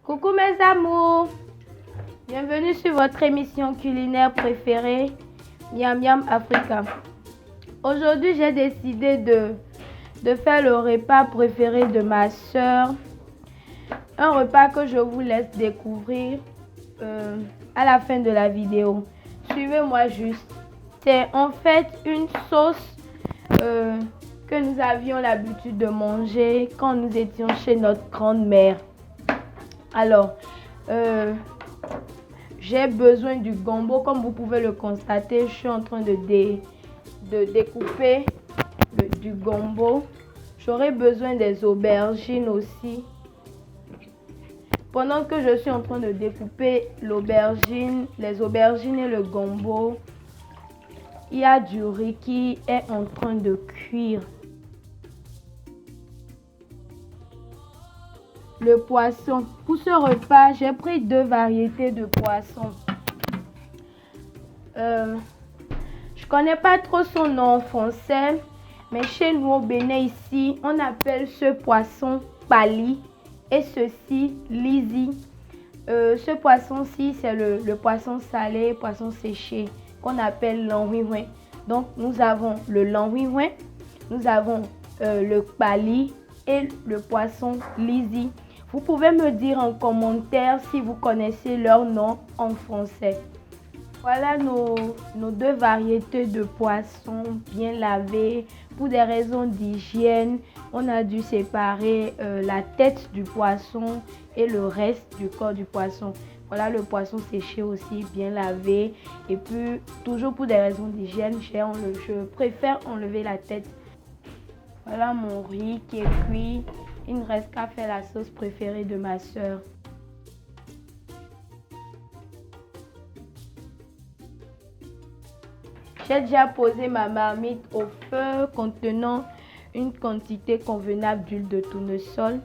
Coucou mes amours, bienvenue sur votre émission culinaire préférée, Miam Miam Africa. Aujourd'hui, j'ai décidé de faire le repas préféré de ma soeur. Un repas que je vous laisse découvrir à la fin de la vidéo. Suivez-moi juste. C'est en fait une sauce que nous avions l'habitude de manger quand nous étions chez notre grand-mère. Alors, j'ai besoin du gombo. Comme vous pouvez le constater, je suis en train de découper du gombo. J'aurai besoin des aubergines aussi. Pendant que je suis en train de découper les aubergines et le gombo, il y a du riz qui est en train de cuire. Le poisson. Pour ce repas, j'ai pris 2 variétés de poissons. Je connais pas trop son nom en français, mais chez nous au Bénin ici, on appelle ce poisson pali et ceci lisi. Ce poisson-ci, c'est le poisson salé, poisson séché qu'on appelle l'enhuihuin. Donc nous avons le l'enhuihuin, nous avons le pali et le poisson lisi. Vous pouvez me dire en commentaire si vous connaissez leur nom en français. Voilà nos 2 variétés de poissons bien lavés. Pour des raisons d'hygiène, on a dû séparer la tête du poisson et le reste du corps du poisson. Voilà le poisson séché aussi bien lavé. Et puis, toujours pour des raisons d'hygiène, je préfère enlever la tête. Voilà mon riz qui est cuit. Il ne reste qu'à faire la sauce préférée de ma soeur. J'ai déjà posé ma marmite au feu contenant une quantité convenable d'huile de tournesol.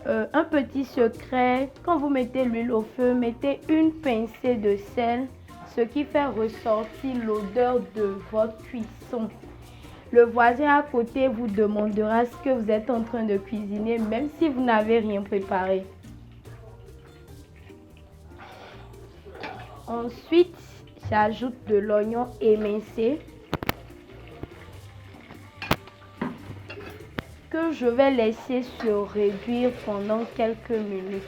Un petit secret, quand vous mettez l'huile au feu, mettez une pincée de sel, ce qui fait ressortir l'odeur de votre cuisson. Le voisin à côté vous demandera ce que vous êtes en train de cuisiner, même si vous n'avez rien préparé. Ensuite, j'ajoute de l'oignon émincé que je vais laisser se réduire pendant quelques minutes.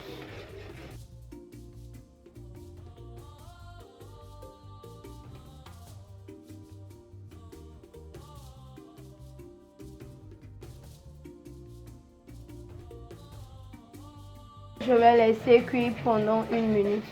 Je vais laisser cuire pendant 1 minute.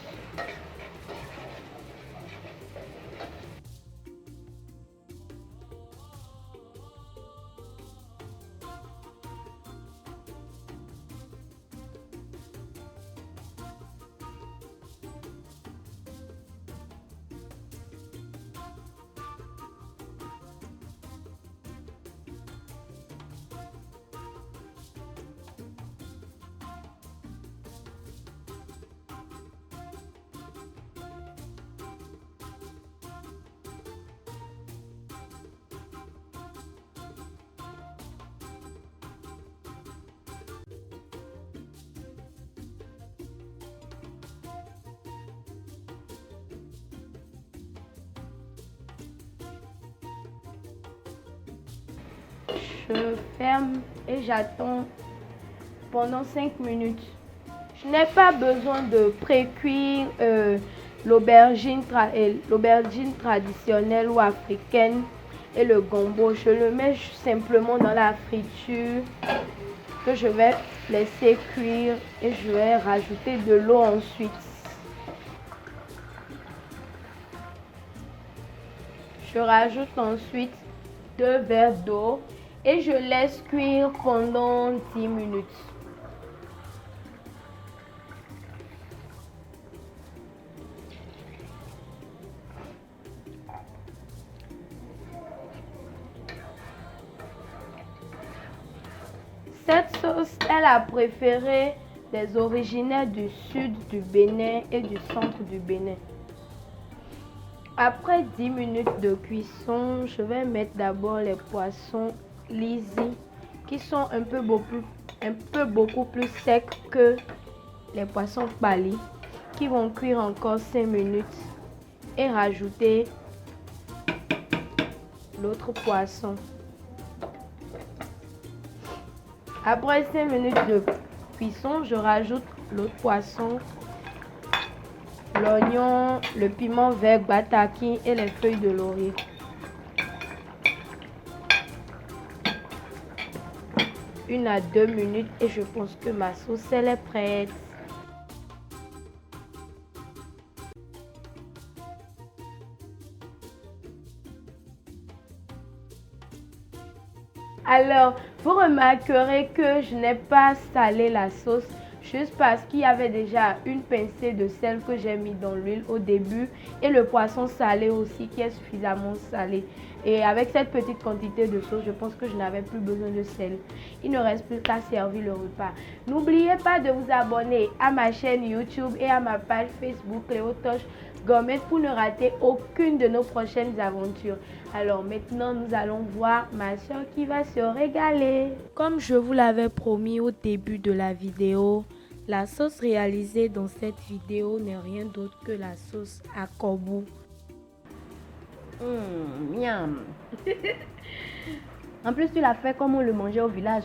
Je ferme et j'attends pendant 5 minutes. Je n'ai pas besoin de pré-cuire l'aubergine traditionnelle ou africaine et le gombo. Je le mets simplement dans la friture que je vais laisser cuire et je vais rajouter de l'eau ensuite. Je rajoute ensuite 2 verres d'eau et je laisse cuire pendant 10 minutes. Cette sauce est la préférée des originaires du sud du Bénin et du centre du Bénin. Après 10 minutes de cuisson, je vais mettre d'abord les poissons lisi qui sont un peu beaucoup plus secs que les poissons palis qui vont cuire encore 5 minutes et rajouter l'autre poisson. Après 5 minutes de cuisson, je rajoute l'autre poisson, l'oignon, le piment vert bataki et les feuilles de laurier. 1 à 2 minutes et je pense que ma sauce elle est prête. Alors, vous remarquerez que je n'ai pas salé la sauce juste parce qu'il y avait déjà une pincée de sel que j'ai mis dans l'huile au début et le poisson salé aussi qui est suffisamment salé. Et avec cette petite quantité de sauce, je pense que je n'avais plus besoin de sel. Il ne reste plus qu'à servir le repas. N'oubliez pas de vous abonner à ma chaîne YouTube et à ma page Facebook Cléotoche Gourmet pour ne rater aucune de nos prochaines aventures. Alors maintenant, nous allons voir ma soeur qui va se régaler. Comme je vous l'avais promis au début de la vidéo, la sauce réalisée dans cette vidéo n'est rien d'autre que la sauce à korbou. Miam. En plus, tu l'as fait comme on le mangeait au village.